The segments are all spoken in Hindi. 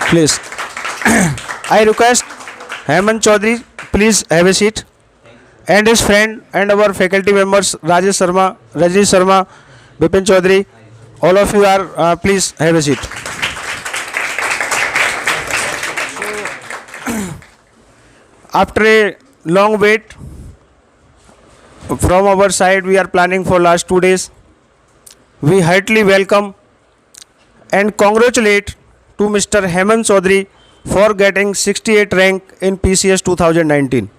Please. I request Hemant Chaudhary, please have a seat. And his friend and our faculty members, Rajesh Sharma, Rajesh Sharma, Bipin Chaudhary, all of you are, please have a seat. After a long wait, from our side, we are planning for last 2 days. We heartily welcome and congratulate to Mr. Hemant Chaudhary for getting 68 rank in PCS 2019.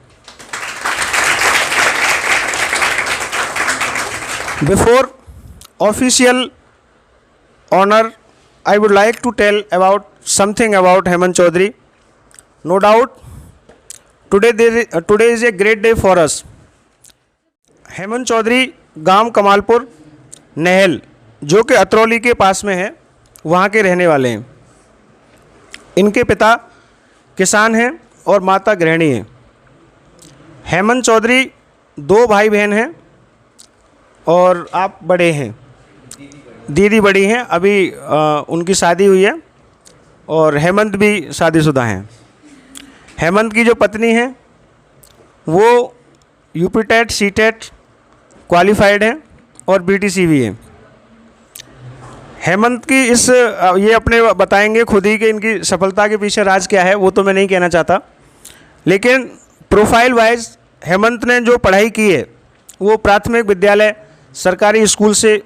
Before official honor, I would like to tell about something about Hemant Chaudhary. No doubt, today is a great day for us. Hemant Chaudhary गांव कमालपुर नहल जो कि अतरौली के पास में है, वहाँ के रहने वाले हैं। इनके पिता किसान हैं और माता गृहिणी हैं। हेमंत चौधरी 2 भाई बहन हैं और आप बड़े हैं, दीदी बड़ी हैं। अभी उनकी शादी हुई है और हेमंत भी शादीशुदा हैं। हेमंत की जो पत्नी है वो UP TET C TET qualified हैं और बीटीसी भी हैं। हेमंत की ये अपने बताएंगे खुद ही कि इनकी सफलता के पीछे राज क्या है, वो तो मैं नहीं कहना चाहता। लेकिन प्रोफाइल वाइज हेमंत ने जो पढ़ाई की है वो प्राथमिक विद्यालय सरकारी स्कूल से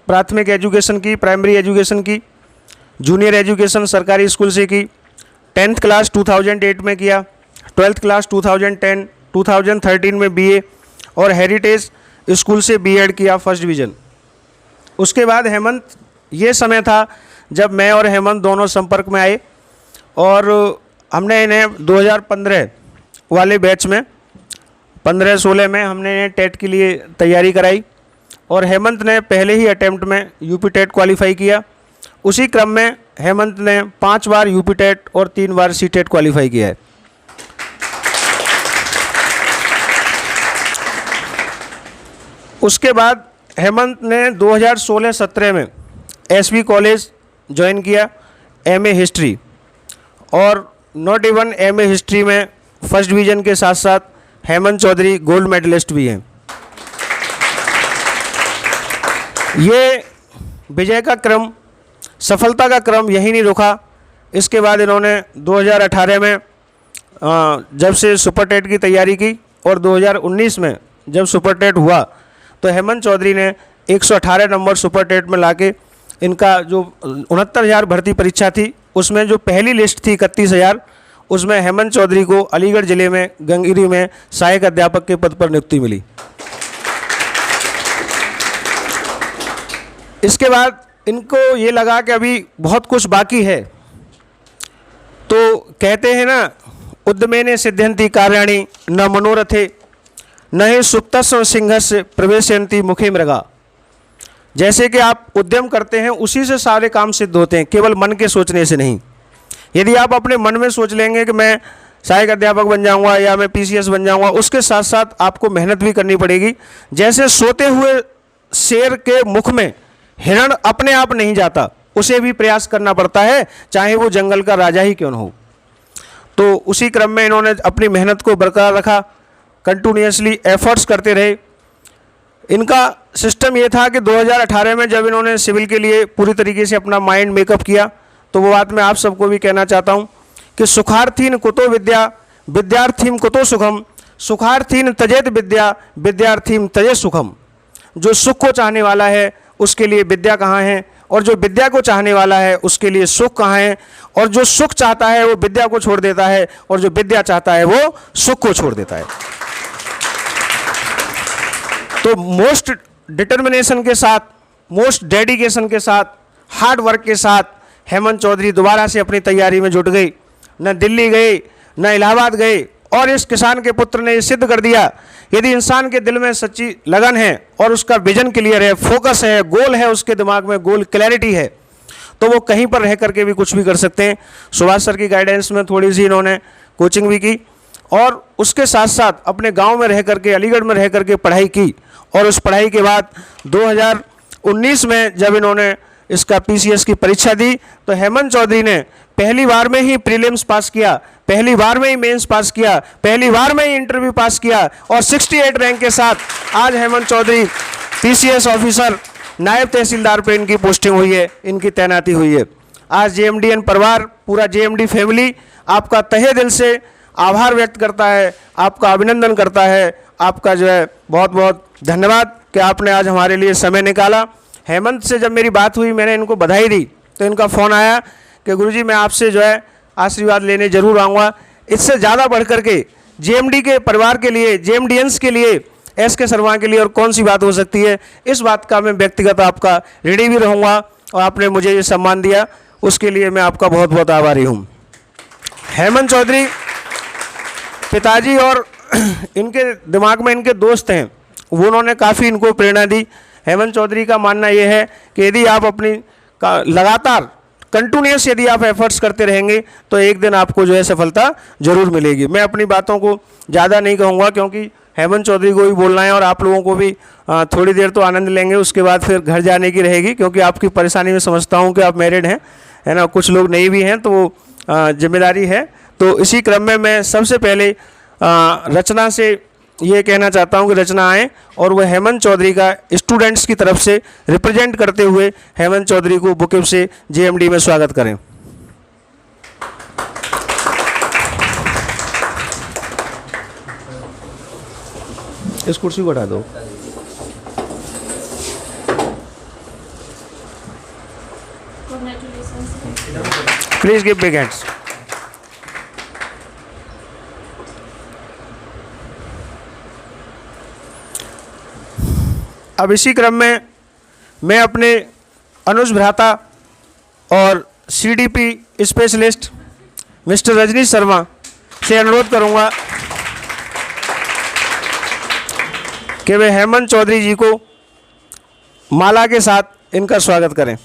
प्राथमिक एजुकेशन की, प्राइमरी एजुकेशन की, जूनियर एजुकेशन सरकारी स्कूल से की, 10th क्लास 2008 में किया, 12th क्लास 2010, 2013 में बीए और हेरिटेज स्कूल से बीएड किया फर्स्ट डिवीज़न। उसके बाद हेमंत, ये समय था जब मैं और हेमंत दोनों संपर्क में आए और हमने इन्हें 2015 वाले बैच में 15-16 में हमने इन्हें टेट के लिए तैयारी कराई और हेमंत ने पहले ही अटेम्प्ट में यूपी टेट क्वालिफाई किया। उसी क्रम में हेमंत ने 5 बार यूपी टेट और 3 बार सी टेट क्वालिफाई किया है। उसके बाद हेमंत ने 2016-17 में एसवी कॉलेज ज्वाइन किया, एमए हिस्ट्री, और नॉट इवन एमए हिस्ट्री में फर्स्ट डिवीज़न के साथ साथ हेमंत चौधरी गोल्ड मेडलिस्ट भी हैं। ये विजय का क्रम, सफलता का क्रम यहीं नहीं रुका। इसके बाद इन्होंने 2018 में जब से सुपर टेट की तैयारी की और 2019 में जब सुपर टेट हुआ तो हेमंत चौधरी ने 118 नंबर सुपर टेट में लाके इनका जो 69,000 भर्ती परीक्षा थी उसमें जो पहली लिस्ट थी 31,000, उसमें हेमंत चौधरी को अलीगढ़ ज़िले में गंगगिरी में सहायक अध्यापक के पद पर नियुक्ति मिली। इसके बाद इनको ये लगा कि अभी बहुत कुछ बाकी है, तो कहते हैं ना, उद्यमेने सिद्ध्यन्ति कार्याणि न मनोरथे न ही सुप्तस्व सिंहस्य प्रवेशयन्ति मुखे मृगा। जैसे कि आप उद्यम करते हैं उसी से सारे काम सिद्ध होते हैं, केवल मन के सोचने से नहीं। यदि आप अपने मन में सोच लेंगे कि मैं सहायक अध्यापक बन जाऊंगा या मैं पीसीएस बन जाऊंगा, उसके साथ साथ आपको मेहनत भी करनी पड़ेगी। जैसे सोते हुए शेर के मुख में हिरण अपने आप नहीं जाता, उसे भी प्रयास करना पड़ता है, चाहे वो जंगल का राजा ही क्यों न हो। तो उसी क्रम में इन्होंने अपनी मेहनत को बरकरार रखा, कंटिन्यूसली एफर्ट्स करते रहे। इनका सिस्टम ये था कि 2018 में जब इन्होंने सिविल के लिए पूरी तरीके से अपना माइंड मेकअप किया, तो वो बात मैं आप सबको भी कहना चाहता हूँ कि सुखार्थीन कुतो विद्या विद्यार्थीम कुतो सुखम, सुखार्थीन तजेत विद्या विद्यार्थीम तजे सुखम। जो सुख को चाहने वाला है उसके लिए विद्या कहाँ है, और जो विद्या को चाहने वाला है उसके लिए सुख कहाँ है, और जो सुख चाहता है वो विद्या को छोड़ देता है, और जो विद्या चाहता है वो सुख को छोड़ देता है। तो मोस्ट डिटर्मिनेशन के साथ, मोस्ट डेडिकेशन के साथ, हार्ड वर्क के साथ हेमंत चौधरी दोबारा से अपनी तैयारी में जुट गई। न दिल्ली गए न इलाहाबाद गए, और इस किसान के पुत्र ने ये सिद्ध कर दिया, यदि इंसान के दिल में सच्ची लगन है और उसका विजन क्लियर है, फोकस है, गोल है, उसके दिमाग में गोल क्लैरिटी है, तो वो कहीं पर रह करके भी कुछ भी कर सकते हैं। सुभाष सर की गाइडेंस में थोड़ी सी इन्होंने कोचिंग भी की और उसके साथ साथ अपने गांव में रह करके, अलीगढ़ में रह करके पढ़ाई की, और उस पढ़ाई के बाद 2019 में जब इन्होंने इसका पीसीएस की परीक्षा दी तो हेमंत चौधरी ने पहली बार में ही प्रीलिम्स पास किया, पहली बार में ही मेंस पास किया, पहली बार में ही इंटरव्यू पास किया और 68 रैंक के साथ आज हेमंत चौधरी पीसीएस ऑफिसर नायब तहसीलदार पे इनकी पोस्टिंग हुई है, इनकी तैनाती हुई है। आज जेएमडीएन परिवार, पूरा जेएमडी फैमिली आपका तहे दिल से आभार व्यक्त करता है, आपका अभिनंदन करता है, आपका जो है बहुत बहुत धन्यवाद कि आपने आज हमारे लिए समय निकाला। हेमंत से जब मेरी बात हुई, मैंने इनको बधाई दी तो इनका फ़ोन आया कि गुरुजी मैं आपसे जो है आशीर्वाद लेने ज़रूर आऊँगा। इससे ज़्यादा बढ़ कर के जेएमडी के परिवार के लिए, जेएमडीएंस के लिए, एसके शर्मा के लिए और कौन सी बात हो सकती है। इस बात का मैं व्यक्तिगत आपका ऋणी भी रहूँगा और आपने मुझे ये सम्मान दिया, उसके लिए मैं आपका बहुत बहुत आभारी हूँ। हेमंत चौधरी पिताजी और इनके दिमाग में इनके दोस्त हैं, वो उन्होंने काफ़ी इनको प्रेरणा दी। हेमंत चौधरी का मानना ये है कि यदि आप अपनी लगातार कंटिन्यूस यदि आप एफर्ट्स करते रहेंगे तो एक दिन आपको जो है सफलता ज़रूर मिलेगी। मैं अपनी बातों को ज़्यादा नहीं कहूँगा क्योंकि हेमंत चौधरी को भी बोलना है और आप लोगों को भी थोड़ी देर तो आनंद लेंगे, उसके बाद फिर घर जाने की रहेगी क्योंकि आपकी परेशानी में समझता हूँ कि आप मैरिड हैं, है ना, कुछ लोग नहीं भी हैं तो वो जिम्मेदारी है। तो इसी क्रम में मैं सबसे पहले रचना से ये कहना चाहता हूँ कि रचना आए और वह हेमंत चौधरी का स्टूडेंट्स की तरफ से रिप्रेजेंट करते हुए हेमंत चौधरी को बुकिप से जेएमडी में स्वागत करें। इस कुर्सी को हटा दो। Please give big hands. अब इसी क्रम में मैं अपने अनुज भ्राता और CDP specialist mister Rajneesh Sharma से अनुरोध करूंगा कि वे हेमंत चौधरी जी को माला के साथ इनका स्वागत करें।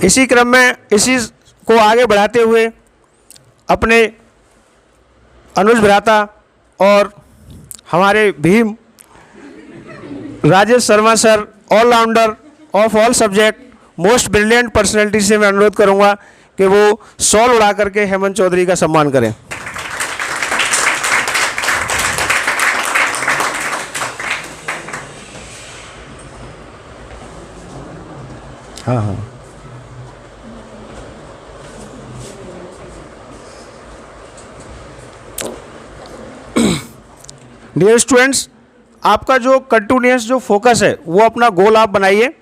इसी क्रम में इसी को आगे बढ़ाते हुए अपने अनुज भ्राता और हमारे भीम Rajesh Sharma sir, allrounder of all subject, most brilliant personality से मैं अनुरोध करूंगा कि वो शॉल उड़ा करके हेमंत चौधरी का सम्मान करें। हाँ हाँ, डियर स्टूडेंट्स, आपका जो कंटिन्यूस जो फोकस है वो अपना गोल आप बनाइए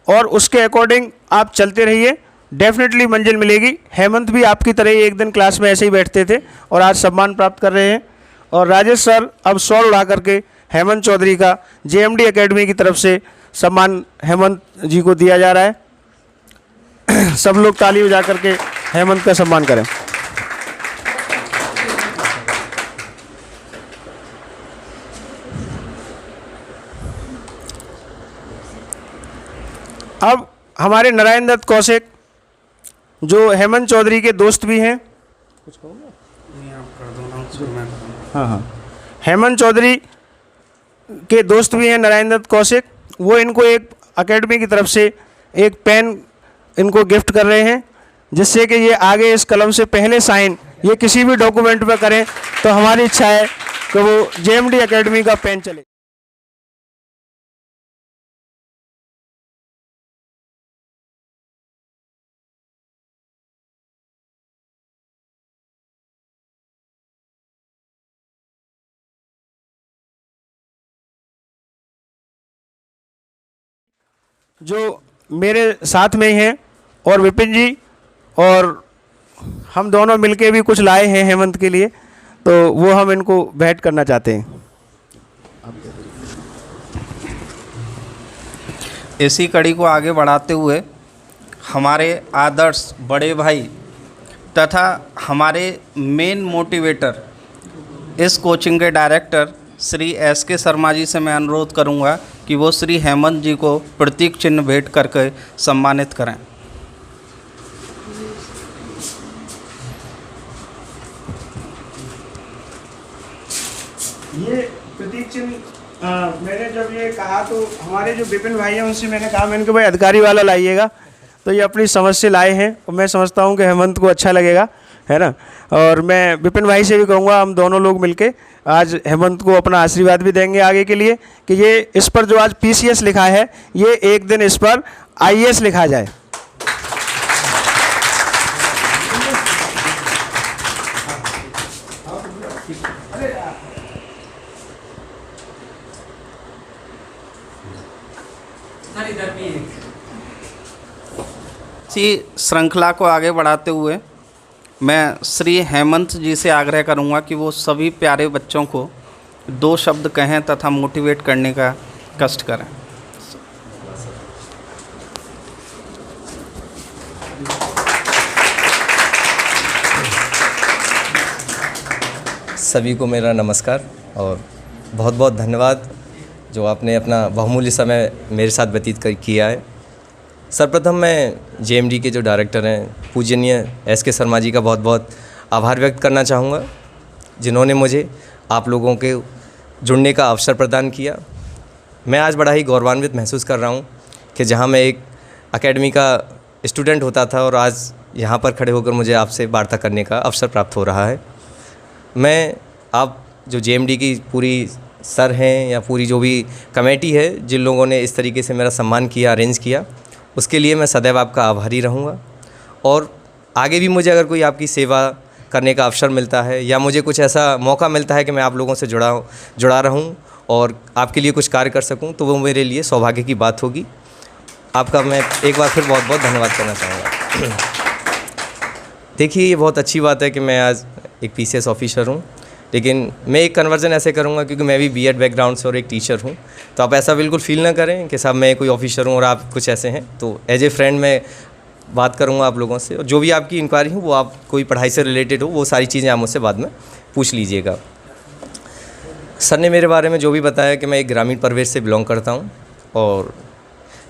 और उसके अकॉर्डिंग आप चलते रहिए, डेफिनेटली मंजिल मिलेगी। हेमंत भी आपकी तरह ही एक दिन क्लास में ऐसे ही बैठते थे और आज सम्मान प्राप्त कर रहे हैं। और राजेश सर अब शॉल उड़ा करके हेमंत चौधरी का जेएमडी एकेडमी की तरफ से सम्मान हेमंत जी को दिया जा रहा है। सब लोग ताली बजा करके हेमंत का सम्मान करें। अब हमारे नारायण दत्त कौशिक जो हेमंत चौधरी के दोस्त भी हैं, कुछ कहोगे? हाँ हाँ, हेमंत चौधरी के दोस्त भी हैं नारायण दत्त कौशिक, वो इनको एक एकेडमी की तरफ से एक पेन इनको गिफ्ट कर रहे हैं जिससे कि ये आगे इस कलम से पहले साइन ये किसी भी डॉक्यूमेंट पर करें तो हमारी इच्छा है कि वो जेएमडी एकेडमी का पेन चले। जो मेरे साथ में हैं और विपिन जी और हम दोनों मिलके भी कुछ लाए हैं हेमंत के लिए, तो वो हम इनको भेंट करना चाहते हैं। इसी कड़ी को आगे बढ़ाते हुए हमारे आदर्श बड़े भाई तथा हमारे मेन मोटिवेटर इस कोचिंग के डायरेक्टर श्री SK शर्मा जी से मैं अनुरोध करूंगा कि वो श्री हेमंत जी को प्रतीक चिन्ह भेंट करके सम्मानित करें। ये प्रतीक चिन्ह मैंने जब ये कहा तो हमारे जो विपिन भाई हैं उनसे मैंने कहा, मैंने कहा भाई अधिकारी वाला लाइएगा, तो ये अपनी समझ से लाए हैं और मैं समझता हूँ कि हेमंत को अच्छा लगेगा, है ना। और मैं विपिन भाई से भी कहूँगा हम दोनों लोग मिलके आज हेमंत को अपना आशीर्वाद भी देंगे आगे के लिए कि ये इस पर जो आज PCS लिखा है ये एक दिन इस पर IAS लिखा जाए। इसी श्रृंखला को आगे बढ़ाते हुए मैं श्री हेमंत जी से आग्रह करूंगा कि वो सभी प्यारे बच्चों को 2 शब्द कहें तथा मोटिवेट करने का कष्ट करें। सभी को मेरा नमस्कार और बहुत बहुत धन्यवाद जो आपने अपना बहुमूल्य समय मेरे साथ व्यतीत किया है। सर्वप्रथम मैं JMD के जो डायरेक्टर हैं पूजनीय SK शर्मा जी का बहुत बहुत आभार व्यक्त करना चाहूँगा, जिन्होंने मुझे आप लोगों के जुड़ने का अवसर प्रदान किया। मैं आज बड़ा ही गौरवान्वित महसूस कर रहा हूँ कि जहाँ मैं एक एकेडमी का स्टूडेंट होता था और आज यहाँ पर खड़े होकर मुझे आपसे वार्ता करने का अवसर प्राप्त हो रहा है। मैं आप जो JMD की पूरी सर हैं या पूरी जो भी कमेटी है, जिन लोगों ने इस तरीके से मेरा सम्मान किया, अरेंज किया, उसके लिए मैं सदैव आपका आभारी रहूँगा। और आगे भी मुझे अगर कोई आपकी सेवा करने का अवसर मिलता है या मुझे कुछ ऐसा मौका मिलता है कि मैं आप लोगों से जुड़ा रहूँ और आपके लिए कुछ कार्य कर सकूँ, तो वो मेरे लिए सौभाग्य की बात होगी। आपका मैं एक बार फिर बहुत बहुत धन्यवाद करना चाहूँगा। देखिए, ये बहुत अच्छी बात है कि मैं आज एक PCS ऑफिसर हूँ, लेकिन मैं एक कन्वर्जन ऐसे करूँगा क्योंकि मैं भी B.Ed बैकग्राउंड से और एक टीचर हूँ, तो आप ऐसा बिल्कुल फील ना करें कि साहब मैं कोई ऑफिसर हूँ और आप कुछ ऐसे हैं। तो एज ए फ्रेंड मैं बात करूँगा आप लोगों से, और जो भी आपकी इंक्वायरी हो वो आप कोई पढ़ाई से रिलेटेड हो वो सारी चीज़ें आप मुझसे बाद में पूछ लीजिएगा। सर ने मेरे बारे में जो भी बताया कि मैं एक ग्रामीण परिवेश से बिलोंग करता हूँ, और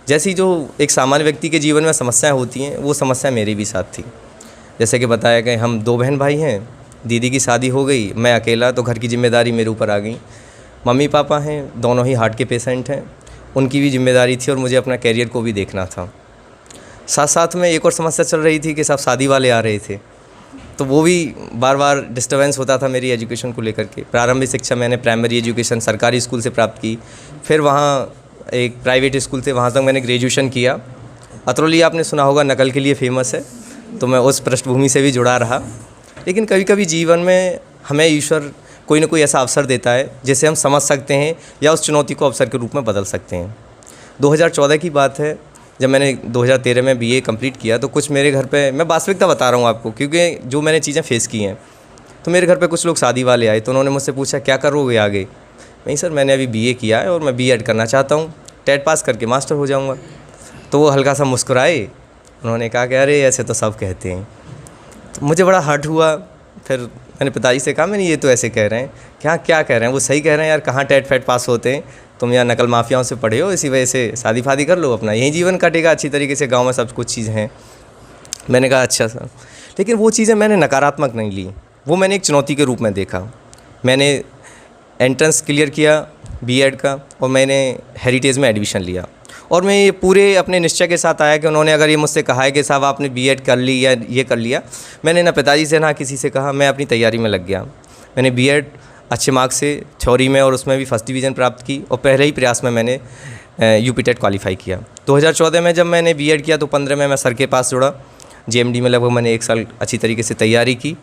जैसी जो एक सामान्य व्यक्ति के जीवन में समस्याएँ होती हैं वो समस्या मेरी भी साथ थी। जैसे कि बताया कि हम 2 बहन भाई हैं, दीदी की शादी हो गई, मैं अकेला, तो घर की जिम्मेदारी मेरे ऊपर आ गई। मम्मी पापा हैं, दोनों ही हार्ट के पेशेंट हैं, उनकी भी जिम्मेदारी थी और मुझे अपना कैरियर को भी देखना था। साथ साथ में एक और समस्या चल रही थी कि सब शादी वाले आ रहे थे, तो वो भी बार बार डिस्टर्बेंस होता था मेरी एजुकेशन को लेकर के। प्रारंभिक शिक्षा मैंने प्राइमरी एजुकेशन सरकारी स्कूल से प्राप्त की, फिर वहाँ एक प्राइवेट स्कूल थे, वहाँ तक मैंने ग्रेजुएशन किया। अतरौली आपने सुना होगा नकल के लिए फेमस है, तो मैं उस पृष्ठभूमि से भी जुड़ा रहा। लेकिन कभी कभी जीवन में हमें ईश्वर कोई ना कोई ऐसा अवसर देता है जिसे हम समझ सकते हैं या उस चुनौती को अवसर के रूप में बदल सकते हैं। 2014 की बात है, जब मैंने 2013 में BA कंप्लीट किया, तो कुछ मेरे घर पे, मैं वास्तविकता बता रहा हूँ आपको क्योंकि जो मैंने चीज़ें फेस की हैं, तो मेरे घर पे कुछ लोग शादी वाले आए, तो उन्होंने मुझसे पूछा क्या करोगे आगे। नहीं सर, मैंने अभी BA किया है और मैं B.Ed करना चाहता हूँ, टेट पास करके मास्टर हो जाऊँगा। तो वो हल्का सा मुस्कुराए, उन्होंने कहा कि अरे ऐसे तो सब कहते हैं। तो मुझे बड़ा हर्ट हुआ। फिर मैंने पिताजी से कहा, मैंने ये तो ऐसे कह रहे हैं, क्या कह रहे हैं, वो सही कह रहे हैं यार, कहाँ टेट फेट पास होते हैं, तुम यहाँ नकल माफियाओं से पढ़े हो, इसी वजह से शादी फादी कर लो, अपना यही जीवन कटेगा अच्छी तरीके से, गांव में सब कुछ चीज़ें हैं। मैंने कहा अच्छा सर, लेकिन वो चीज़ें मैंने नकारात्मक नहीं ली, वो मैंने एक चुनौती के रूप में देखा। मैंने एंट्रेंस क्लियर किया B.Ed का और मैंने हेरिटेज में एडमिशन लिया, और मैं ये पूरे अपने निश्चय के साथ आया कि उन्होंने अगर ये मुझसे कहा है कि साहब आपने B.Ed कर ली या ये कर लिया, मैंने ना पिताजी से ना किसी से कहा, मैं अपनी तैयारी में लग गया। मैंने B.Ed अच्छे मार्क्स से थ्योरी में और उसमें भी फर्स्ट डिवीज़न प्राप्त की, और पहले ही प्रयास में मैंने UP टेट क्वालिफाई किया। 2014 में जब मैंने B.Ed किया तो 15 में मैं सर के पास जुड़ा। JMD में लगभग मैंने 1 साल अच्छी तरीके से तैयारी की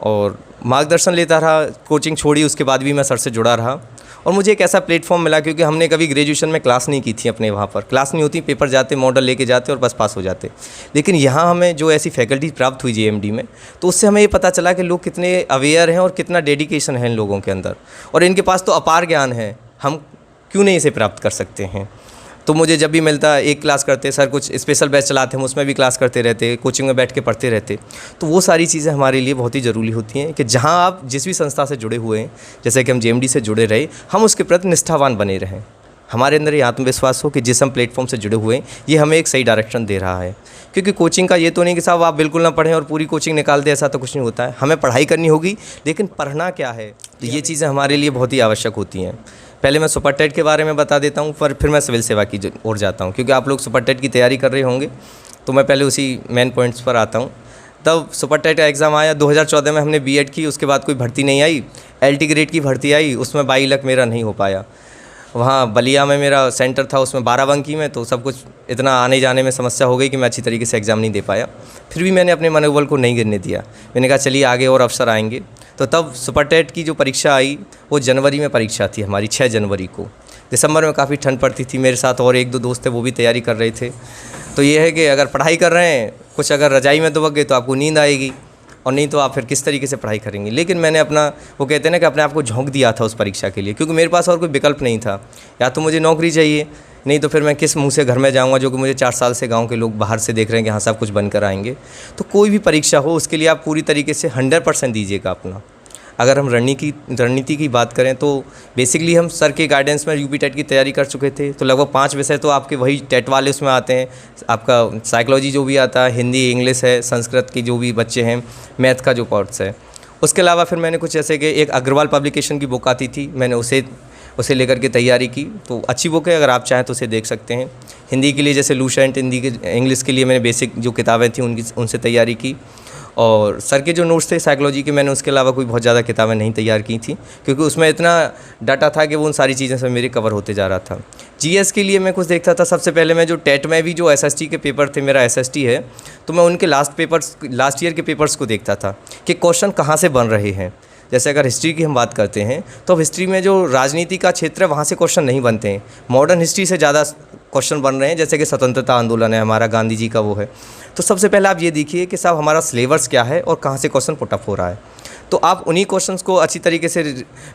और मार्गदर्शन लेता रहा, कोचिंग छोड़ी, उसके बाद भी मैं सर से जुड़ा रहा। और मुझे एक ऐसा प्लेटफॉर्म मिला, क्योंकि हमने कभी ग्रेजुएशन में क्लास नहीं की थी, अपने वहाँ पर क्लास नहीं होती, पेपर जाते, मॉडल लेके जाते और बस पास हो जाते। लेकिन यहाँ हमें जो ऐसी फैकल्टी प्राप्त हुई JMD में, तो उससे हमें ये पता चला कि लोग कितने अवेयर हैं और कितना डेडिकेशन है इन लोगों के अंदर, और इनके पास तो अपार ज्ञान है, हम क्यों नहीं इसे प्राप्त कर सकते हैं। तो मुझे जब भी मिलता एक क्लास करते, सर कुछ स्पेशल बैच चलाते, हम उसमें भी क्लास करते रहते, कोचिंग में बैठ के पढ़ते रहते। तो वो सारी चीज़ें हमारे लिए बहुत ही ज़रूरी होती हैं कि जहाँ आप जिस भी संस्था से जुड़े हुए हैं, जैसे कि हम JMD से जुड़े रहे, हम उसके प्रति निष्ठावान बने रहें। हमारे अंदर ये आत्मविश्वास हो कि जिस हम प्लेटफॉर्म से जुड़े हुए हैं ये हमें एक सही डायरेक्शन दे रहा है। क्योंकि कोचिंग का ये तो नहीं कि साहब आप बिल्कुल ना पढ़ें और पूरी कोचिंग निकाल दें, ऐसा तो कुछ नहीं होता है। हमें पढ़ाई करनी होगी, लेकिन पढ़ना क्या है, तो ये चीज़ें हमारे लिए बहुत ही आवश्यक होती हैं। पहले मैं सुपर टेट के बारे में बता देता हूँ, पर फिर मैं सिविल सेवा की ओर जाता हूँ, क्योंकि आप लोग सुपर टेट की तैयारी कर रहे होंगे, तो मैं पहले उसी मेन पॉइंट्स पर आता हूँ। तब सुपर टेट का एग्ज़ाम आया 2014 में, हमने B.Ed की, उसके बाद कोई भर्ती नहीं आई। LT ग्रेड की भर्ती आई, उसमें 22 लाख मेरा नहीं हो पाया। वहाँ बलिया में मेरा सेंटर था, उसमें 12 बंकी में, तो सब कुछ इतना आने जाने में समस्या हो गई कि मैं अच्छी तरीके से एग्ज़ाम नहीं दे पाया। फिर भी मैंने अपने मनोबल को नहीं गिरने दिया। मैंने कहा चलिए आगे और अवसर आएंगे। तो तब सुपर टेट की जो परीक्षा आई वो जनवरी में परीक्षा थी हमारी, 6 जनवरी को। दिसंबर में काफ़ी ठंड पड़ती थी, मेरे साथ और 1-2 दोस्त थे, वो भी तैयारी कर रहे थे। तो ये है कि अगर पढ़ाई कर रहे हैं, कुछ अगर रजाई में दुबक गए तो आपको नींद आएगी, और नहीं तो आप फिर किस तरीके से पढ़ाई करेंगे। लेकिन मैंने अपना, वो कहते हैं ना कि अपने आप को झोंक दिया था उस परीक्षा के लिए, क्योंकि मेरे पास और कोई विकल्प नहीं था। या तो मुझे नौकरी चाहिए, नहीं तो फिर मैं किस मुंह से घर में जाऊंगा, जो कि मुझे 4 साल से गांव के लोग बाहर से देख रहे हैं कि हाँ सब कुछ बनकर आएंगे। तो कोई भी परीक्षा हो उसके लिए आप पूरी तरीके से 100% दीजिएगा अपना। अगर हम रणनीति की बात करें तो बेसिकली हम सर के गाइडेंस में UP टेट की तैयारी कर चुके थे। तो लगभग 5 विषय तो आपके वही टेट वाले उसमें आते हैं। आपका साइकोलॉजी जो भी आता है, हिंदी, इंग्लिश है, संस्कृत की जो भी बच्चे हैं, मैथ का जो पार्ट्स है। उसके अलावा फिर मैंने कुछ ऐसे कि एक अग्रवाल पब्लिकेशन की बुक आती थी, मैंने उसे लेकर के तैयारी की। तो अच्छी बुक है, अगर आप चाहें तो उसे देख सकते हैं। हिंदी के लिए जैसे लूसेंट, इंग्लिश के लिए मैंने बेसिक जो किताबें थी उनसे तैयारी की। और सर के जो नोट्स थे साइकोलॉजी के, मैंने उसके अलावा कोई बहुत ज़्यादा किताबें नहीं तैयार की थी, क्योंकि उसमें इतना डाटा था कि वो उन सारी चीज़ों से मेरे कवर होते जा रहा था। GS के लिए मैं कुछ देखता था। सबसे पहले मैं जो टेट में भी जो SST के पेपर थे, मेरा SST है, तो मैं उनके लास्ट ईयर के पेपर्स को देखता था कि क्वेश्चन कहाँ से बन रहे हैं। जैसे अगर हिस्ट्री की हम बात करते हैं तो अब हिस्ट्री में जो राजनीति का क्षेत्र है वहाँ से क्वेश्चन नहीं बनते हैं, मॉडर्न हिस्ट्री से ज़्यादा क्वेश्चन बन रहे हैं। जैसे कि स्वतंत्रता आंदोलन है हमारा, गांधी जी का वो है। तो सबसे पहले आप ये देखिए कि साहब हमारा सिलेबस क्या है और कहाँ से क्वेश्चन पुटअप हो रहा है। तो आप उन्हीं क्वेश्चंस को अच्छी तरीके से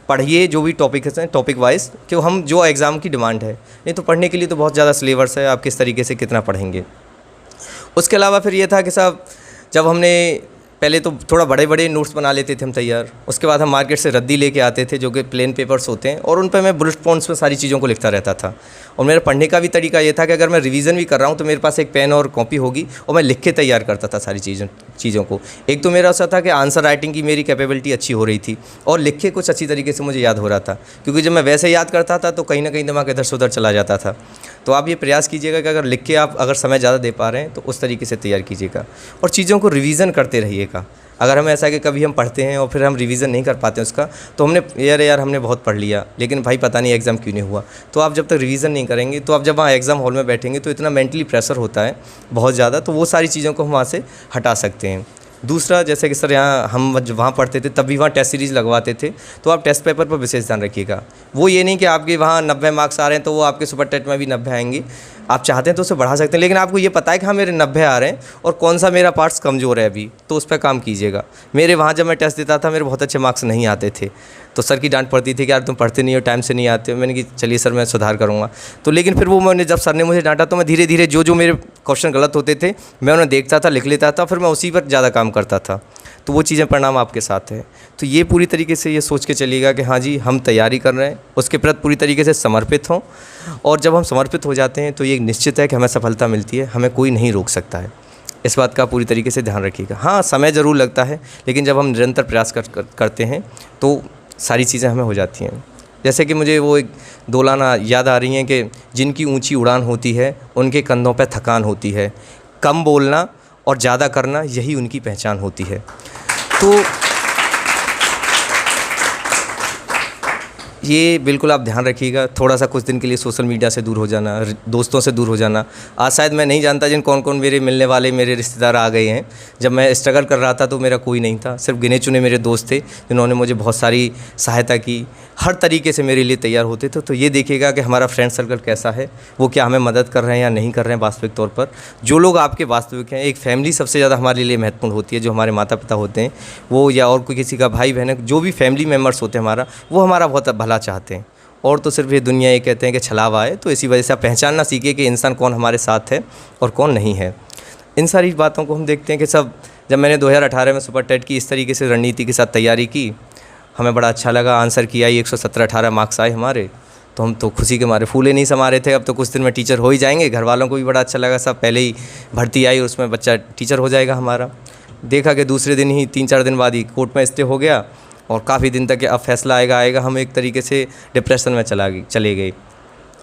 पढ़िए, जो भी टॉपिक हैं टॉपिक वाइज, कि हम जो एग्ज़ाम की डिमांड है। नहीं तो पढ़ने के लिए तो बहुत ज़्यादा सिलेबस है, आप किस तरीके से कितना पढ़ेंगे। उसके अलावा फिर ये था कि साहब जब हमने पहले तो थोड़ा बड़े बड़े नोट्स बना लेते थे हम तैयार, उसके बाद हम मार्केट से रद्दी लेके आते थे जो कि प्लेन पेपर्स होते हैं, और उन पर मैं बुलेट पॉइंट्स में सारी चीज़ों को लिखता रहता था। और मेरा पढ़ने का भी तरीका ये था कि अगर मैं रिवीजन भी कर रहा हूँ तो मेरे पास एक पेन और कॉपी होगी और मैं लिख के तैयार करता था सारी चीज़ों को। एक तो मेरा ऐसा था कि आंसर राइटिंग की मेरी कैपेबिलिटी अच्छी हो रही थी और लिख के कुछ अच्छी तरीके से मुझे याद हो रहा था, क्योंकि जब मैं वैसे याद करता था तो कहीं ना कहीं दिमाग इधर से उधर चला जाता था। तो आप ये प्रयास कीजिएगा कि अगर लिख के आप अगर समय ज़्यादा दे पा रहे हैं तो उस तरीके से तैयार कीजिएगा और चीज़ों को रिवीजन करते रहिएगा। अगर हमें ऐसा है कि कभी हम पढ़ते हैं और फिर हम रिवीजन नहीं कर पाते उसका, तो हमने यार हमने बहुत पढ़ लिया लेकिन भाई पता नहीं एग्ज़ाम क्यों नहीं हुआ। तो आप जब तक रिवीजन नहीं करेंगे तो आप जब वहाँ एग्ज़ाम हॉल में बैठेंगे तो इतना मेंटली प्रेशर होता है बहुत ज़्यादा, तो वो सारी चीज़ों को हम वहाँ से हटा सकते हैं। दूसरा, जैसे कि सर यहाँ हम जब वहाँ पढ़ते थे तब भी वहाँ टेस्ट सीरीज़ लगवाते थे, तो आप टेस्ट पेपर पर विशेष ध्यान रखिएगा। वो ये नहीं कि आपके वहाँ 90 मार्क्स आ रहे हैं तो वो आपके सुपर टेट में भी 90 आएंगे। आप चाहते हैं तो उसे बढ़ा सकते हैं, लेकिन आपको ये पता है कि हाँ मेरे 90 आ रहे हैं और कौन सा मेरा पार्ट्स कमज़ोर है अभी, तो उस पर काम कीजिएगा। मेरे वहाँ जब मैं टेस्ट देता था मेरे बहुत अच्छे मार्क्स नहीं आते थे, तो सर की डांट पड़ती थी कि यार तुम पढ़ते नहीं हो, टाइम से नहीं आते हो। मैंने कि चलिए सर मैं सुधार करूँगा। तो लेकिन फिर वो जब सर ने मुझे डांटा तो मैं धीरे धीरे जो मेरे क्वेश्चन गलत होते थे मैं उन्हें देखता था, लिख लेता था, फिर मैं उसी पर ज़्यादा काम करता था। तो वो चीज़ें परिणाम आपके साथ है। तो ये पूरी तरीके से ये सोच के चलिएगा कि हाँ जी हम तैयारी कर रहे हैं, उसके प्रति पूरी तरीके से समर्पित हों, और जब हम समर्पित हो जाते हैं तो ये निश्चित है कि हमें सफलता मिलती है, हमें कोई नहीं रोक सकता है। इस बात का पूरी तरीके से ध्यान रखिएगा। हाँ समय ज़रूर लगता है, लेकिन जब हम निरंतर प्रयास करते हैं तो सारी चीज़ें हमें हो जाती हैं। जैसे कि मुझे वो एक 2 लाना याद आ रही हैं कि जिनकी ऊंची उड़ान होती है उनके कंधों पर थकान होती है, कम बोलना और ज़्यादा करना यही उनकी पहचान होती है। तो ये बिल्कुल आप ध्यान रखिएगा। थोड़ा सा कुछ दिन के लिए सोशल मीडिया से दूर हो जाना, दोस्तों से दूर हो जाना। आज शायद मैं नहीं जानता जिन कौन कौन मेरे मिलने वाले मेरे रिश्तेदार आ गए हैं। जब मैं स्ट्रगल कर रहा था तो मेरा कोई नहीं था, सिर्फ गिने चुने मेरे दोस्त थे जिन्होंने मुझे बहुत सारी सहायता की, हर तरीके से मेरे लिए तैयार होते थे। तो ये देखिएगा कि हमारा फ्रेंड सर्कल कैसा है, वो क्या हमें मदद कर रहे हैं या नहीं कर रहे हैं वास्तविक तौर पर। जो लोग आपके वास्तविक हैं, एक फैमिली सबसे ज़्यादा हमारे लिए महत्वपूर्ण होती है। जो हमारे माता पिता होते हैं वो, या और कोई किसी का भाई बहन है, जो भी फैमिली मेम्बर्स होते हैं हमारा, वो हमारा बहुत भला चाहते हैं और तो सिर्फ ये दुनिया ये कहते हैं कि छलावा है। तो इसी वजह से आप पहचानना सीखिए कि इंसान कौन हमारे साथ है और कौन नहीं है। इन सारी बातों को हम देखते हैं कि सब जब मैंने 2018 में सुपर टेट की इस तरीके से रणनीति के साथ तैयारी की, हमें बड़ा अच्छा लगा। आंसर किया 117-18 मार्क्स आए हमारे, तो हम तो खुशी के मारे फूले नहीं समा रहे थे। अब तो कुछ दिन में टीचर हो ही जाएंगे। घर वालों को भी बड़ा अच्छा लगा, सब पहले ही भर्ती आई और उसमें बच्चा टीचर हो जाएगा हमारा। देखा कि दूसरे दिन ही 3-4 दिन बाद ही कोर्ट में स्टे हो गया और काफ़ी दिन तक अब फैसला आएगा। हम एक तरीके से डिप्रेशन में चले गए।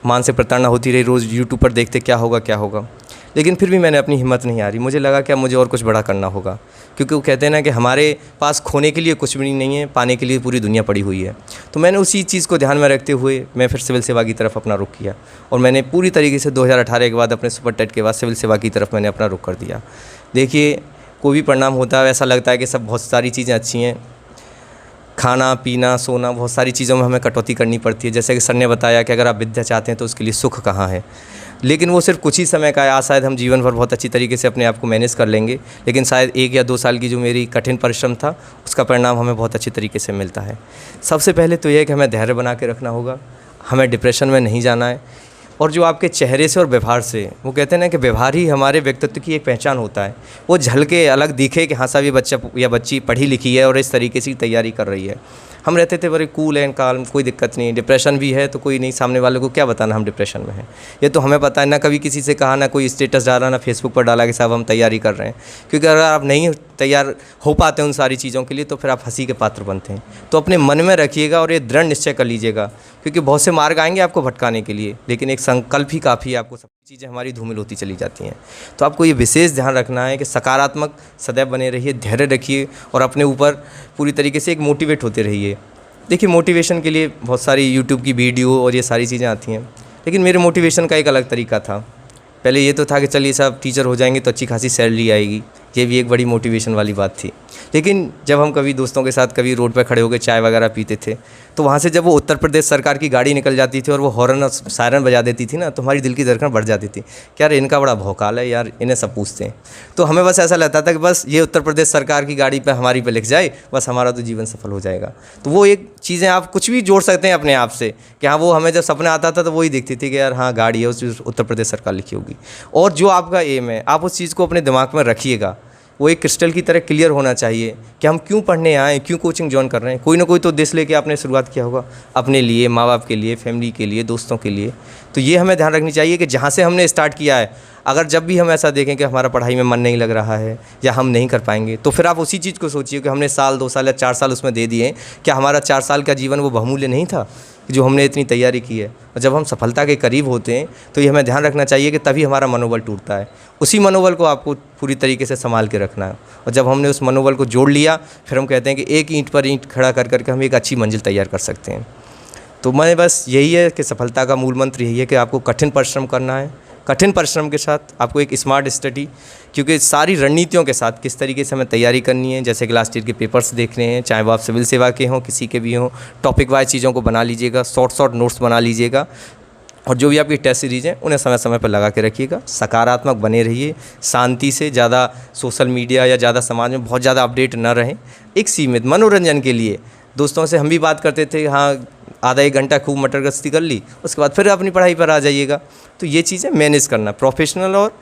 मानसिक प्रताड़ना होती रही, रोज़ यूट्यूब पर देखते क्या होगा। लेकिन फिर भी मैंने अपनी हिम्मत नहीं हारी। मुझे लगा कि अब मुझे और कुछ बड़ा करना होगा, क्योंकि वो कहते हैं ना कि हमारे पास खोने के लिए कुछ भी नहीं है, पाने के लिए पूरी दुनिया पड़ी हुई है। तो मैंने उसी चीज़ को ध्यान में रखते हुए मैं फिर सिविल सेवा की तरफ अपना रुख किया और मैंने पूरी तरीके से 2018 के बाद अपने सुपर टेट के बाद सिविल सेवा की तरफ मैंने अपना रुख कर दिया। देखिए, कोई भी परिणाम होता है ऐसा लगता है कि सब बहुत सारी चीज़ें अच्छी हैं, खाना पीना सोना, बहुत सारी चीज़ों में हमें कटौती करनी पड़ती है। जैसे कि सर ने बताया कि अगर आप विद्या चाहते हैं तो उसके लिए सुख कहाँ है, लेकिन वो सिर्फ कुछ ही समय का है। आज शायद हम जीवन भर बहुत अच्छी तरीके से अपने आप को मैनेज कर लेंगे, लेकिन शायद 1 या 2 साल की जो मेरी कठिन परिश्रम था उसका परिणाम हमें बहुत अच्छी तरीके से मिलता है। सबसे पहले तो यह है कि हमें धैर्य बना के रखना होगा, हमें डिप्रेशन में नहीं जाना है। और जो आपके चेहरे से और व्यवहार से, वो कहते हैं ना कि व्यवहार ही हमारे व्यक्तित्व की एक पहचान होता है। वो झलके अलग दिखे कि हाँ साहब ये बच्चा या बच्ची पढ़ी लिखी है और इस तरीके से तैयारी कर रही है। हम रहते थे बड़े कूल एंड काल्म, कोई दिक्कत नहीं। डिप्रेशन भी है तो कोई नहीं, सामने वाले को क्या बताना हम डिप्रेशन में हैं, ये तो हमें पता है। ना कभी किसी से कहा, ना कोई स्टेटस डाला, ना फेसबुक पर डाला कि साहब हम तैयारी कर रहे हैं। क्योंकि अगर आप नहीं तैयार हो पाते उन सारी चीज़ों के लिए तो फिर आप हंसी के पात्र बनते हैं। तो अपने मन में रखिएगा और ये दृढ़ निश्चय कर लीजिएगा, क्योंकि बहुत से मार्ग आएंगे आपको भटकाने के लिए, लेकिन एक संकल्प ही काफ़ी है। आपको सब चीज़ें हमारी धूमिल होती चली जाती हैं। तो आपको ये विशेष ध्यान रखना है कि सकारात्मक सदैव बने रहिए, धैर्य रखिए और अपने ऊपर पूरी तरीके से एक मोटिवेट होते रहिए। देखिए, मोटिवेशन के लिए बहुत सारी यूट्यूब की वीडियो और ये सारी चीज़ें आती हैं, लेकिन मेरे मोटिवेशन का एक अलग तरीका था। पहले ये तो था कि चलिए साहब टीचर हो जाएंगे तो अच्छी खासी सैलरी आएगी, ये भी एक बड़ी मोटिवेशन वाली बात थी। लेकिन जब हम कभी दोस्तों के साथ कभी रोड पर खड़े होकर चाय वगैरह पीते थे, तो वहाँ से जब वो उत्तर प्रदेश सरकार की गाड़ी निकल जाती थी और वो हॉर्न और सायरन बजा देती थी ना, तो हमारी दिल की धड़कन बढ़ जाती थी कि यार इनका बड़ा भौकाल है यार, इन्हें सब पूछते हैं। तो हमें बस ऐसा लगता था कि बस ये उत्तर प्रदेश सरकार की गाड़ी पे हमारी पे लिख जाए, बस हमारा तो जीवन सफल हो जाएगा। तो वो एक चीज़ें आप कुछ भी जोड़ सकते हैं अपने आप से कि हाँ, वो हमें जब सपना आता था तो वही दिखती थी कि यार हाँ गाड़ी है, उस उत्तर प्रदेश सरकार लिखी होगी। और जो आपका एम है आप उस चीज़ को अपने दिमाग में रखिएगा, वो एक क्रिस्टल की तरह क्लियर होना चाहिए कि हम क्यों पढ़ने आए, क्यों कोचिंग ज्वाइन कर रहे हैं। कोई ना कोई तो उद्देश्य लेके आपने शुरुआत किया होगा, अपने लिए, माँ बाप के लिए, फैमिली के लिए, दोस्तों के लिए। तो ये हमें ध्यान रखनी चाहिए कि जहाँ से हमने स्टार्ट किया है, अगर जब भी हम ऐसा देखें कि हमारा पढ़ाई में मन नहीं लग रहा है या हम नहीं कर पाएंगे, तो फिर आप उसी चीज़ को सोचिए कि हमने साल 2 साल या 4 साल उसमें दे दिए, क्या हमारा 4 साल का जीवन वो बहुमूल्य नहीं था जो हमने इतनी तैयारी की है। और जब हम सफलता के करीब होते हैं तो ये हमें ध्यान रखना चाहिए कि तभी हमारा मनोबल टूटता है। उसी मनोबल को आपको पूरी तरीके से संभाल के रखना है। और जब हमने उस मनोबल को जोड़ लिया, फिर हम कहते हैं कि एक ईंट पर ईंट खड़ा कर करके हम एक अच्छी मंजिल तैयार कर सकते हैं। तो मैं बस यही है कि सफलता का मूल मंत्र यही है कि आपको कठिन परिश्रम करना है। कठिन परिश्रम के साथ आपको एक स्मार्ट स्टडी, क्योंकि सारी रणनीतियों के साथ किस तरीके से हमें तैयारी करनी है, जैसे कि लास्ट ईयर के पेपर्स देखने हैं, चाहे वो आप सिविल सेवा के हों, किसी के भी हों, टॉपिक वाइज चीज़ों को बना लीजिएगा, शॉर्ट नोट्स बना लीजिएगा। और जो भी आपकी टेस्ट सीरीज़ हैं उन्हें समय समय पर लगा के रखिएगा। सकारात्मक बने रहिए, शांति से, ज़्यादा सोशल मीडिया या ज़्यादा समाज में बहुत ज़्यादा अपडेट न रहें। एक सीमित मनोरंजन के लिए दोस्तों से हम भी बात करते थे, हाँ आधा 1 घंटा खूब मटर गश्ती कर ली, उसके बाद फिर अपनी पढ़ाई पर आ जाइएगा। तो ये चीज़ें मैनेज करना, प्रोफेशनल और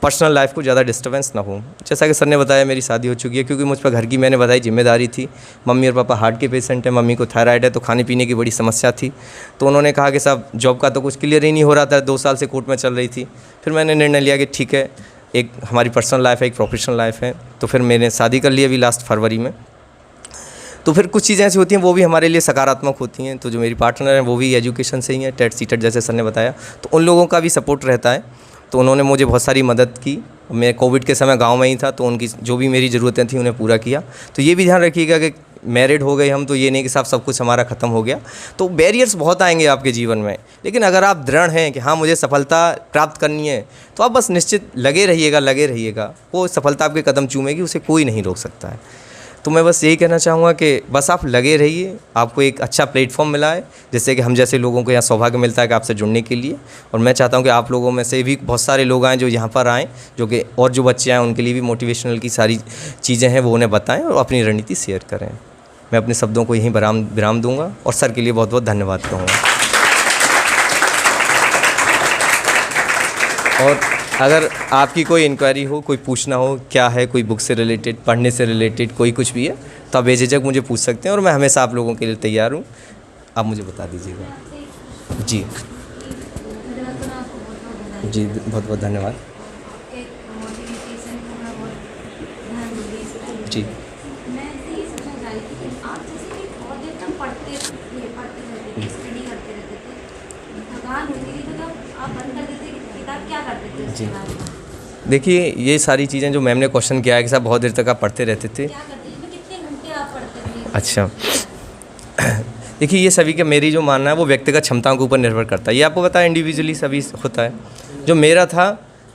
पर्सनल लाइफ को ज़्यादा डिस्टर्बेंस ना हो। जैसा कि सर ने बताया मेरी शादी हो चुकी है, क्योंकि मुझ पर घर की मैंने बताई जिम्मेदारी थी। मम्मी और पापा हार्ट के पेशेंट हैं, मम्मी को थायराइड है, तो खाने पीने की बड़ी समस्या थी। तो उन्होंने कहा कि साहब जॉब का तो कुछ क्लियर ही नहीं हो रहा था, 2 साल से कोर्ट में चल रही थी। फिर मैंने निर्णय लिया कि ठीक है, एक हमारी पर्सनल लाइफ है, एक प्रोफेशनल लाइफ है। तो फिर मैंने शादी कर ली अभी लास्ट फरवरी में। तो फिर कुछ चीज़ें ऐसी होती हैं वो भी हमारे लिए सकारात्मक होती हैं। तो जो मेरी पार्टनर हैं वो भी एजुकेशन से ही हैं, टेट सीटेट जैसे सर ने बताया, तो उन लोगों का भी सपोर्ट रहता है। तो उन्होंने मुझे बहुत सारी मदद की। मैं कोविड के समय गांव में ही था, तो उनकी जो भी मेरी ज़रूरतें थी उन्हें पूरा किया। तो ये भी ध्यान रखिएगा कि मैरिड हो गए हम तो ये नहीं कि साहब सब कुछ हमारा ख़त्म हो गया। तो बैरियर्स बहुत आएंगे आपके जीवन में, लेकिन अगर आप दृढ़ हैं कि हाँ मुझे सफलता प्राप्त करनी है, तो आप बस निश्चित लगे रहिएगा। वो सफलता आपके कदम चूमेगी, उसे कोई नहीं रोक सकता है। तो मैं बस यही कहना चाहूँगा कि बस आप लगे रहिए। आपको एक अच्छा प्लेटफॉर्म मिला है, जैसे कि हम जैसे लोगों को यहाँ सौभाग्य मिलता है कि आपसे जुड़ने के लिए। और मैं चाहता हूँ कि आप लोगों में से भी बहुत सारे लोग आएँ जो यहाँ पर आएँ, जो कि और जो बच्चे आएँ उनके लिए भी मोटिवेशनल की सारी चीज़ें हैं वो उन्हें बताएँ और अपनी रणनीति शेयर करें। मैं अपने शब्दों को यहीं विराम दूँगा और सर के लिए बहुत बहुत धन्यवाद कहूँगा। और अगर आपकी कोई इंक्वायरी हो, कोई पूछना हो क्या है, कोई बुक से रिलेटेड, पढ़ने से रिलेटेड, कोई कुछ भी है, तो आप बेझिझक मुझे पूछ सकते हैं और मैं हमेशा आप लोगों के लिए तैयार हूँ। आप मुझे बता दीजिएगा। जी जी, बहुत बहुत धन्यवाद। जी मैं ये पूछना चाह रही थी कि आप जैसे कि बहुत देर तक पढ़ते रहते थे, स्टडी करते रहते थे, थकान होती थी तो तब आप बंद कर देते किताब, क्या करते थे उसके बाद? देखिए, ये सारी चीज़ें जो मैम ने क्वेश्चन किया है कि साहब बहुत देर तक आप पढ़ते रहते थे। क्या करते थे, कितने घंटे आप पढ़ते थे? अच्छा, देखिए ये सभी का, मेरी जो मानना है वो व्यक्तिगत क्षमताओं के ऊपर निर्भर करता है। ये आपको पता है इंडिविजुअली सभी होता है। जो मेरा था,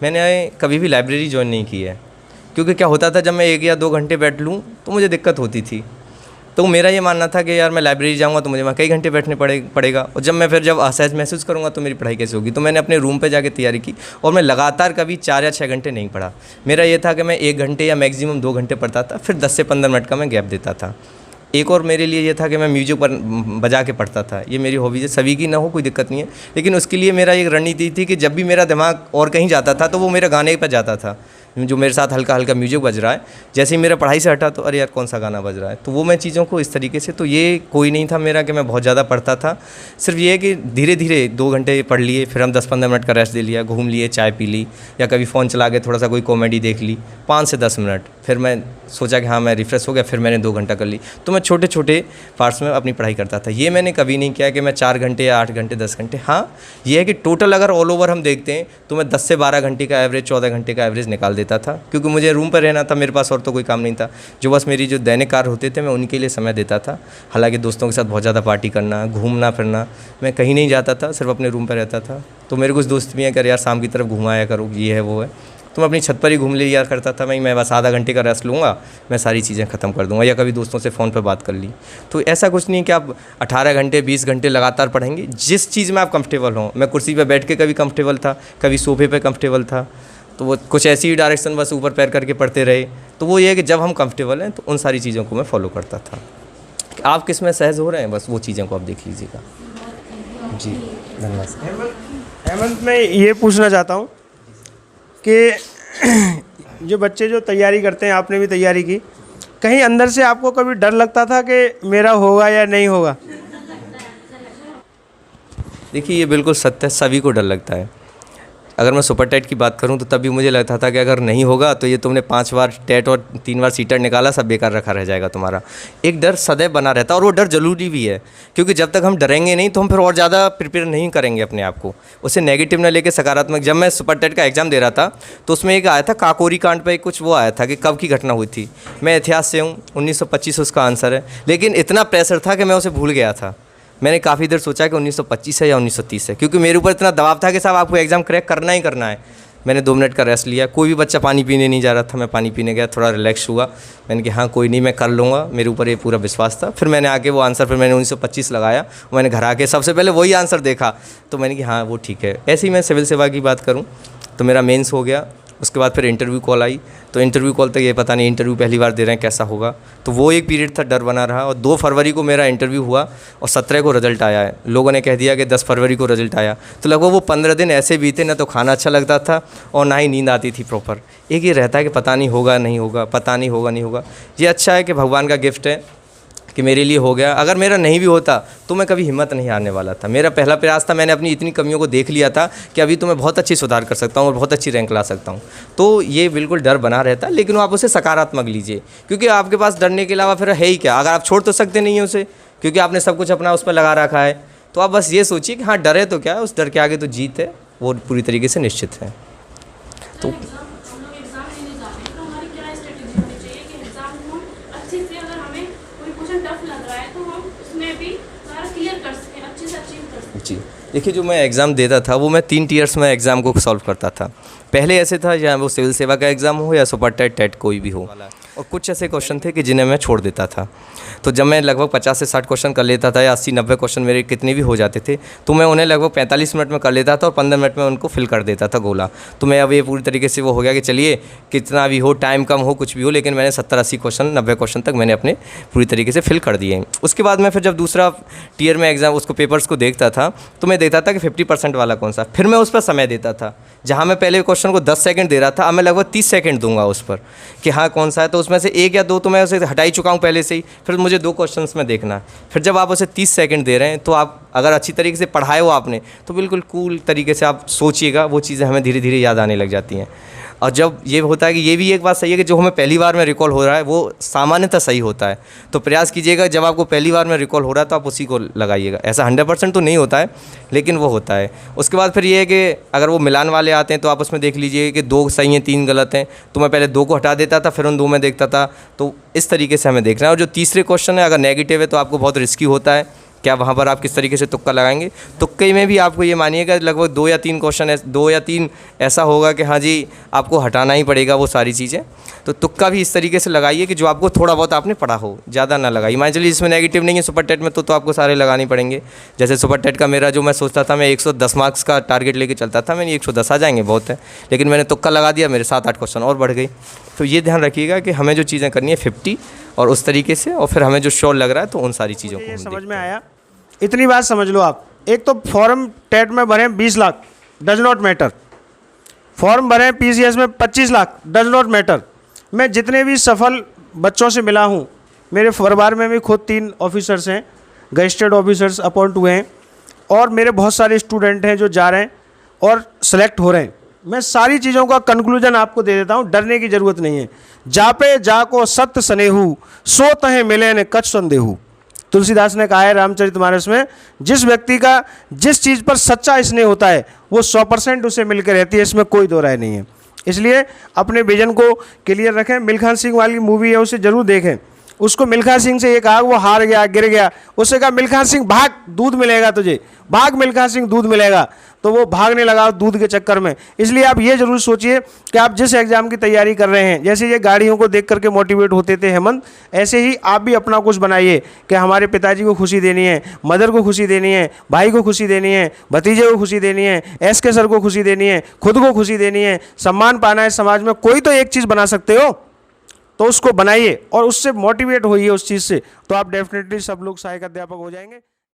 मैंने कभी भी लाइब्रेरी ज्वाइन नहीं की है, क्योंकि क्या होता था जब मैं 1 या 2 घंटे बैठ लूँ तो मुझे दिक्कत होती थी। तो मेरा ये मानना था कि यार मैं लाइब्रेरी जाऊँगा तो मुझे वहाँ कई घंटे बैठने पड़ेगा और जब असहज महसूस करूँगा तो मेरी पढ़ाई कैसे होगी। तो मैंने अपने रूम पे जाके तैयारी की और मैं लगातार कभी 4 या 6 घंटे नहीं पढ़ा। मेरा ये था कि मैं 1 घंटे या मैक्सिमम 2 घंटे पढ़ता था, फिर 10 से 15 मिनट का मैं गैप देता था। एक और मेरे लिए ये था कि मैं म्यूजिक पर बजा के पढ़ता था। ये मेरी हॉबीज़ है, सभी की ना हो कोई दिक्कत नहीं है, लेकिन उसके लिए मेरा एक रणनीति थी कि जब भी मेरा दिमाग और कहीं जाता था तो वो मेरा गाने पर जाता था। जो मेरे साथ हल्का हल्का म्यूजिक बज रहा है, जैसे ही मेरा पढ़ाई से हटा तो अरे यार कौन सा गाना बज रहा है, तो वो मैं चीज़ों को इस तरीके से, तो ये कोई नहीं था मेरा कि मैं बहुत ज़्यादा पढ़ता था। सिर्फ ये है कि धीरे धीरे 2 घंटे पढ़ लिए, फिर हम 10-15 मिनट का रेस्ट ले लिया, घूम लिए, चाय पी ली, या कभी फ़ोन चला के थोड़ा सा कोई कॉमेडी देख ली 5 से 10 मिनट, फिर मैं सोचा कि हाँ मैं रिफ़्रेश हो गया, फिर मैंने 2 घंटा कर ली। तो मैं छोटे छोटे पार्ट्स में अपनी पढ़ाई करता था। ये मैंने कभी नहीं किया कि मैं 4 घंटे या 8 घंटे 10 घंटे। हाँ ये है कि टोटल अगर ऑल ओवर हम देखते हैं तो मैं 10 से 12 घंटे का एवरेज, 14 घंटे का एवरेज निकाल देता था, क्योंकि मुझे रूम पर रहना था, मेरे पास और तो कोई काम नहीं था। जो बस मेरी जो दैनिक कार्य होते थे मैं उनके लिए समय देता था। हालांकि दोस्तों के साथ बहुत ज़्यादा पार्टी करना, घूमना फिरना, मैं कहीं नहीं जाता था, सिर्फ अपने रूम पर रहता था। तो मेरे कुछ दोस्त भी हैं कि यार शाम की तरफ घुमाया करो, ये है वो है, तो मैं अपनी छत पर ही घूम लिया करता था। मैं बस आधा घंटे का रेस्ट लूँगा, मैं सारी चीज़ें ख़त्म कर दूँगा, या कभी दोस्तों से फ़ोन पर बात कर ली। तो ऐसा कुछ नहीं कि आप 18 घंटे 20 घंटे लगातार पढ़ेंगे। जिस चीज़ में आप कंफर्टेबल हों, मैं कुर्सी पर बैठ के कभी कंफर्टेबल था, कभी सोफे पे कंफर्टेबल था, तो वो कुछ ऐसी ही डायरेक्शन बस ऊपर पैर करके पढ़ते रहे। तो वो ये है कि जब हम कंफर्टेबल हैं तो उन सारी चीज़ों को मैं फॉलो करता था। आप किस में सहज हो रहे हैं, बस वो चीज़ों को आप देख लीजिएगा। जी धन्यवाद। हेमंत, मैं ये पूछना चाहता हूँ कि जो बच्चे जो तैयारी करते हैं, आपने भी तैयारी की, कहीं अंदर से आपको कभी डर लगता था कि मेरा होगा या नहीं होगा? देखिए ये बिल्कुल सत्य है, सभी को डर लगता है। अगर मैं सुपर टेट की बात करूं तो तभी मुझे लगता था कि अगर नहीं होगा तो ये तुमने 5 बार टेट और 3 बार सीटेट निकाला, सब बेकार रखा रह जाएगा तुम्हारा। एक डर सदैव बना रहता है और वो डर जरूरी भी है, क्योंकि जब तक हम डरेंगे नहीं तो हम फिर और ज़्यादा प्रिपेयर नहीं करेंगे अपने आप को। उसे नेगेटिव न लेके सकारात्मक। जब मैं सुपर टेट का एग्ज़ाम दे रहा था तो उसमें एक आया था काकोरी कांड पर, कुछ वो आया था कि कब की घटना हुई थी। मैं इतिहास से हूँ, 1925 उसका आंसर है, लेकिन इतना प्रेशर था कि मैं उसे भूल गया था। मैंने काफ़ी देर सोचा कि 1925 है या 1930 है, क्योंकि मेरे ऊपर इतना दबाव था कि साहब आपको एग्ज़ाम क्रैक करना ही करना है। मैंने 2 मिनट का रेस्ट लिया, कोई भी बच्चा पानी पीने नहीं जा रहा था, मैं पानी पीने गया, थोड़ा रिलैक्स हुआ। मैंने कहा हाँ कोई नहीं, मैं कर लूँगा, मेरे ऊपर ये पूरा विश्वास था। फिर मैंने आके वो आंसर, फिर मैंने 1925 लगाया, मैंने घर आके सबसे पहले वही आंसर देखा, तो मैंने कहा हाँ वो ठीक है। ऐसे ही मैं सिविल सेवा की बात करूँ तो मेरा मेंस हो गया, उसके बाद फिर इंटरव्यू कॉल आई, तो इंटरव्यू कॉल तक ये पता नहीं इंटरव्यू पहली बार दे रहे हैं कैसा होगा, तो वो एक पीरियड था, डर बना रहा। और 2 फरवरी को मेरा इंटरव्यू हुआ और 17 को रिजल्ट आया है। लोगों ने कह दिया कि 10 फरवरी को रिजल्ट आया, तो लगभग वो 15 दिन ऐसे बीते, ना तो खाना अच्छा लगता था और ना ही नींद आती थी प्रॉपर। एक ये रहता है कि पता नहीं होगा नहीं होगा, पता नहीं होगा नहीं होगा। ये अच्छा है कि भगवान का गिफ्ट है कि मेरे लिए हो गया। अगर मेरा नहीं भी होता तो मैं कभी हिम्मत नहीं हारने वाला था। मेरा पहला प्रयास था, मैंने अपनी इतनी कमियों को देख लिया था कि अभी तो मैं बहुत अच्छी सुधार कर सकता हूँ और बहुत अच्छी रैंक ला सकता हूँ। तो ये बिल्कुल डर बना रहता है, लेकिन आप उसे सकारात्मक लीजिए, क्योंकि आपके पास डरने के अलावा फिर है ही क्या। अगर आप छोड़ तो सकते नहीं हैं उसे, क्योंकि आपने सब कुछ अपना उस पर लगा रखा है। तो आप बस ये सोचिए कि हाँ डरे तो क्या है, उस डर के आगे तो जीत है, वो पूरी तरीके से निश्चित है। तो जी देखिए, जो मैं एग्ज़ाम देता था वो मैं 3 टीयर्स में एग्ज़ाम को सॉल्व करता था। पहले ऐसे था, या वो सिविल सेवा का एग्ज़ाम हो या सुपर टेट, टेट कोई भी हो, और कुछ ऐसे क्वेश्चन थे कि जिन्हें मैं छोड़ देता था। तो जब मैं लगभग 50 से 60 क्वेश्चन कर लेता था या 80-90 क्वेश्चन मेरे कितने भी हो जाते थे, तो मैं उन्हें लगभग 45 मिनट में कर लेता था और 15 मिनट में उनको फिल कर देता था गोला। तो मैं अब ये पूरी तरीके से वो हो गया कि चलिए कितना भी हो, टाइम कम हो, कुछ भी हो, लेकिन मैंने 70-80 क्वेश्चन 90 क्वेश्चन तक मैंने अपने पूरी तरीके से फिल कर दिए। उसके बाद मैं फिर जब दूसरा टीयर में एग्ज़ाम उसको पेपर्स को देखता था, तो मैं देखता था कि 50% वाला कौन सा, फिर मैं उस पर समय देता था। जहाँ मैं पहले क्वेश्चन को 10 सेकंड दे रहा था, अब मैं लगभग 30 सेकंड दूंगा उस पर कि हाँ कौन सा है। तो उसमें से 1 या 2 तो मैं उसे हटा ही चुका हूँ पहले से ही, फिर मुझे 2 क्वेश्चंस में देखना है। फिर जब आप उसे 30 सेकंड दे रहे हैं, तो आप अगर अच्छी तरीके से पढ़ाए हो आपने, तो बिल्कुल कूल तरीके से आप सोचिएगा, वो चीज़ें हमें धीरे धीरे याद आने लग जाती हैं। और जब ये होता है कि ये भी एक बात सही है कि जो हमें पहली बार में रिकॉल हो रहा है वो सामान्यतः सही होता है। तो प्रयास कीजिएगा जब आपको पहली बार में रिकॉल हो रहा है तो आप उसी को लगाइएगा। ऐसा 100% तो नहीं होता है, लेकिन वो होता है। उसके बाद फिर ये है कि अगर वो मिलान वाले आते हैं तो आप उसमें देख लीजिए कि 2 सही हैं 3 गलत हैं, तो मैं पहले 2 को हटा देता था, फिर उन 2 में देखता था। तो इस तरीके से हमें देखना है। और जो तीसरे क्वेश्चन है अगर नेगेटिव है तो आपको बहुत रिस्की होता है, क्या वहाँ पर आप किस तरीके से तुक्का लगाएंगे। तुक्के में भी आपको ये मानिएगा लगभग 2 या 3 क्वेश्चन 2 या 3 ऐसा होगा कि हाँ जी आपको हटाना ही पड़ेगा वो सारी चीज़ें। तो तुक्का भी इस तरीके से लगाइए कि जो आपको थोड़ा बहुत आपने पढ़ा हो, ज़्यादा ना लगाइए। मान चलिए इसमें नेगेटिव नहीं है सुपर टेट में, तो आपको सारे लगाने पड़ेंगे। जैसे सुपर टेट का मेरा जो मैं सोचता था, मैं 110 मार्क्स का टारगेट लेके चलता था, मैंने 110 आ जाएंगे बहुत है, लेकिन मैंने तुक्का लगा दिया, मेरे 7-8 क्वेश्चन और बढ़ गई। तो ये ध्यान रखिएगा कि हमें जो चीज़ें करनी है 50 और उस तरीके से, और फिर हमें जो श्योर लग रहा है तो उन सारी चीज़ों को ये हम समझ देखते में हैं। आया। इतनी बात समझ लो आप, एक तो फॉर्म टेट में भरे 20 lakh, does not matter. Form भरे पीसीएस में 25 लाख, डज नॉट मैटर। मैं जितने भी सफल बच्चों से मिला हूँ, मेरे परिवार में भी खुद 3 ऑफिसर्स हैं, गजेटेड ऑफिसर्स अपॉइंट हुए हैं, और मेरे बहुत सारे स्टूडेंट हैं जो जा रहे हैं और सेलेक्ट हो रहे हैं। मैं सारी चीज़ों का कंक्लूजन आपको दे देता हूँ, डरने की ज़रूरत नहीं है। जापे जाको सत्य स्नेहू, सो तहे मिले ने कछ संदेहू। तुलसीदास ने कहा है रामचरितमानस में, जिस व्यक्ति का जिस चीज़ पर सच्चा स्नेह होता है वो 100% उसे मिलकर रहती है, इसमें कोई दो राय नहीं है। इसलिए अपने विजन को क्लियर रखें। मिल्खा सिंह वाली मूवी है, उसे जरूर देखें। उसको मिल्खा सिंह से ये कहा, वो हार गया, गिर गया, उससे कहा मिल्खा सिंह भाग, दूध मिलेगा तुझे, भाग मिल्खा सिंह, दूध मिलेगा। तो वो भागने लगा दूध के चक्कर में। इसलिए आप ये जरूर सोचिए कि आप जिस एग्जाम की तैयारी कर रहे हैं, जैसे ये गाड़ियों को देख करके मोटिवेट होते थे हेमंत, ऐसे ही आप भी अपना कुछ बनाइए कि हमारे पिताजी को खुशी देनी है, मदर को खुशी देनी है, भाई को खुशी देनी है, भतीजे को खुशी देनी है, एसके सर को खुशी देनी है, खुद को खुशी देनी है, सम्मान पाना है समाज में। कोई तो एक चीज़ बना सकते हो, तो उसको बनाइए और उससे मोटिवेट होइए उस चीज़ से, तो आप डेफिनेटली सब लोग सहायक अध्यापक हो जाएंगे।